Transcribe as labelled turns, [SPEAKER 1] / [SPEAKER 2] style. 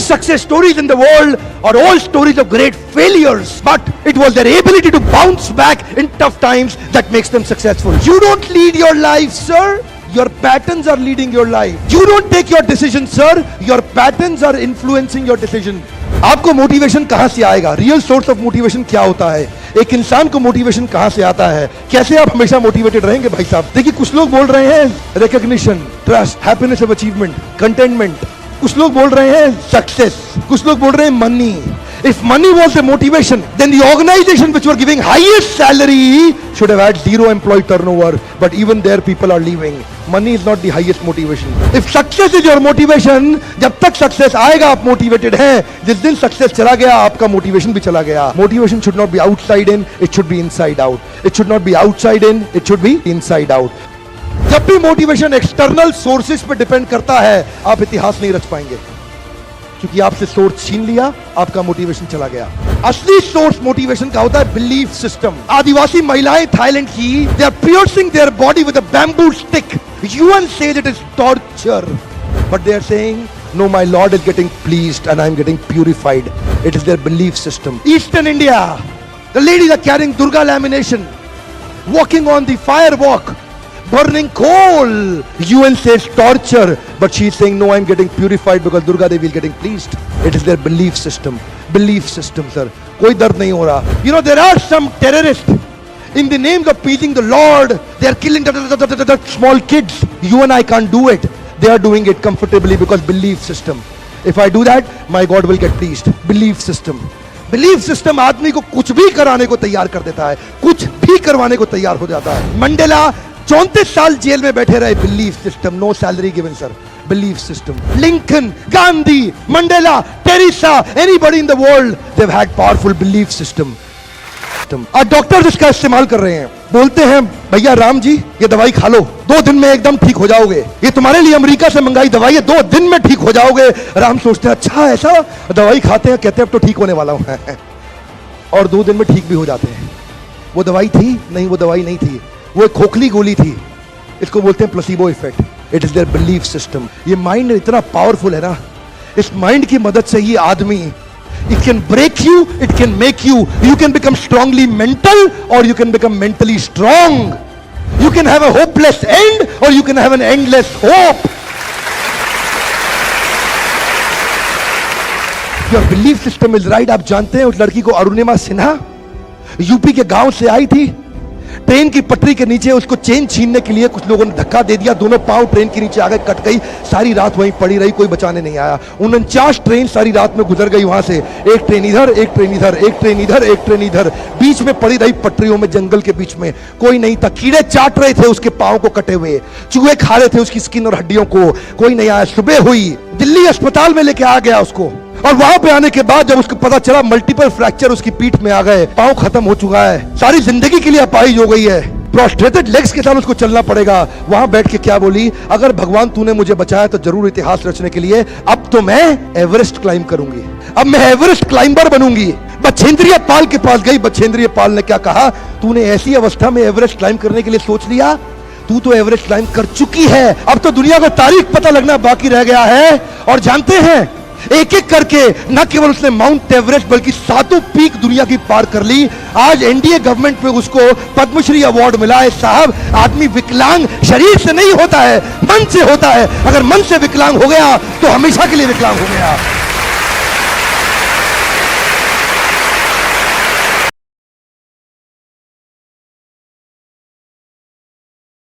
[SPEAKER 1] success stories in the world are all stories of great failures, but it was their ability to bounce back in tough times that makes them successful. You don't lead your life, sir. Your patterns are leading your life. You don't take your decisions, sir. Your patterns are influencing your decision. आपको motivation कहां से आएगा? Real source of motivation क्या होता है? एक इंसान को मोटिवेशन कहां से आता है? कैसे आप हमेशा मोटिवेटेड रहेंगे भाई साहब? देखिए, कुछ लोग बोल रहे हैं recognition, trust, happiness of achievement, containment. कुछ लोग बोल रहे हैं सक्सेस, कुछ लोग बोल रहे हैं money. If money was the motivation, then the organization which were giving highest salary should have had zero employee turnover, but even there people are leaving. Money is not the highest motivation. If success is your motivation, जब तक success आएगा आप motivated हैं, जिस दिन success चला गया आपका motivation भी चला गया. Motivation should not be outside in, it should be inside out. It should not be outside in, it should be inside out. जब भी मोटिवेशन एक्सटर्नल सोर्सेस पे डिपेंड करता है, आप इतिहास नहीं रच पाएंगे, क्योंकि आपसे सोर्स छीन लिया, आपका मोटिवेशन चला गया. असली सोर्स मोटिवेशन का होता है बिलीफ सिस्टम. आदिवासी महिलाएं थाईलैंड की, they are piercing their body with a bamboo stick. UN says it is torture, but they are saying no, my lord is getting pleased and I am getting purified. It is their belief system. Eastern India, the ladies are carrying Durga lamination, walking on the fire walk, burning coal. UN says torture, but she is saying no, I am getting purified because Durga Devi is getting pleased. It is their belief system. Belief system, sir. कोई दर्द नहीं हो रहा. You know, there are some terrorists in the names of pleasing the Lord. They are killing the small kids. You and I can't do it. They are doing it comfortably because belief system. If I do that, my God will get pleased. Belief system. Belief system आदमी को कुछ भी कराने को तैयार कर देता है, कुछ भी करवाने को तैयार हो जाता है. मंडेला 34 साल जेल में बैठे रहे. Belief system. No salary given, sir. Belief system. Lincoln, Gandhi, Mandela, Teresa, anybody in the world, they have had powerful belief system. और डॉक्टर्स इसका इस्तेमाल कर रहे हैं. बोलते हैं भैया राम जी, ये दवाई खा लो, 2 दिन में एकदम ठीक हो जाओगे. ये तुम्हारे लिए अमेरिका से मंगाई दवाई है, 2 दिन में ठीक हो जाओगे. राम सोचते हैं अच्छा ऐसा, दवाई खाते हैं, कहते हैं अब तो ठीक होने वाला हूं. और 2 दिन में ठीक भी हो जाते हैं. वो दवाई थी? नहीं, वो दवाई नहीं थी, वो एक खोखली गोली थी. इसको बोलते हैं placebo effect. It is their belief system. ये माइंड इतना पावरफुल है ना, इस माइंड की मदद से ही आदमी, it can break you, it can make you. You can become strongly mental or you can become mentally strong. You can have a hopeless end or you can have an endless hope. Your belief system is right. आप जानते हैं उस लड़की को, Arunima Sinha, UP के गांव से आई थी. ट्रेन की पटरी के नीचे उसको चेन छीनने के लिए कुछ लोगों ने धक्का दे दिया. दोनों पांव ट्रेन के नीचे आ गए, कट गई. सारी रात वहीं पड़ी रही, कोई बचाने नहीं आया. 49 ट्रेन सारी रात में गुजर गई वहां से. एक ट्रेन इधर, एक ट्रेन इधर, एक ट्रेन इधर, एक ट्रेन इधर, बीच में पड़ी रही पटरियों में, जंगल के बीच में. कोई नहीं था. कीड़े चाट रहे थे उसके पांव को कटे हुए, चूहे खा रहे थे उसकी स्किन और हड्डियों को. कोई नहीं आया. सुबह हुई, दिल्ली अस्पताल में लेके आ गया उसको. और वहां पे आने के बाद जब उसको पता चला मल्टीपल फ्रैक्चर उसकी पीठ में आ गए, पांव खत्म हो चुका है, सारी जिंदगी के लिए अपाहिज हो गई है, प्रोस्ट्रेटेड लेग्स के साथ उसको चलना पड़ेगा. वहां बैठ के क्या बोली? अगर भगवान तूने मुझे बचाया तो जरूर इतिहास रचने के लिए अब तो मैं एवरेस्ट क्लाइंब करूंगी, अब मैं एवरेस्ट क्लाइंबर बनूंगी. बछेंद्रिय पाल के पास गई. बछेंद्रिय पाल ने क्या कहा? तूने ऐसी अवस्था में एवरेस्ट क्लाइंब करने के लिए सोच लिया? तू तो एवरेस्ट क्लाइंब कर चुकी है, अब तो दुनिया को तारीख पता लगना बाकी रह गया है. और जानते हैं, एक एक करके न केवल उसने माउंट एवरेस्ट बल्कि 7 पीक दुनिया की पार कर ली. आज एनडीए गवर्नमेंट में उसको पद्मश्री अवार्ड मिला है. साहब, आदमी विकलांग शरीर से नहीं होता है, मन से होता है. अगर मन से विकलांग हो गया तो हमेशा के लिए विकलांग हो गया.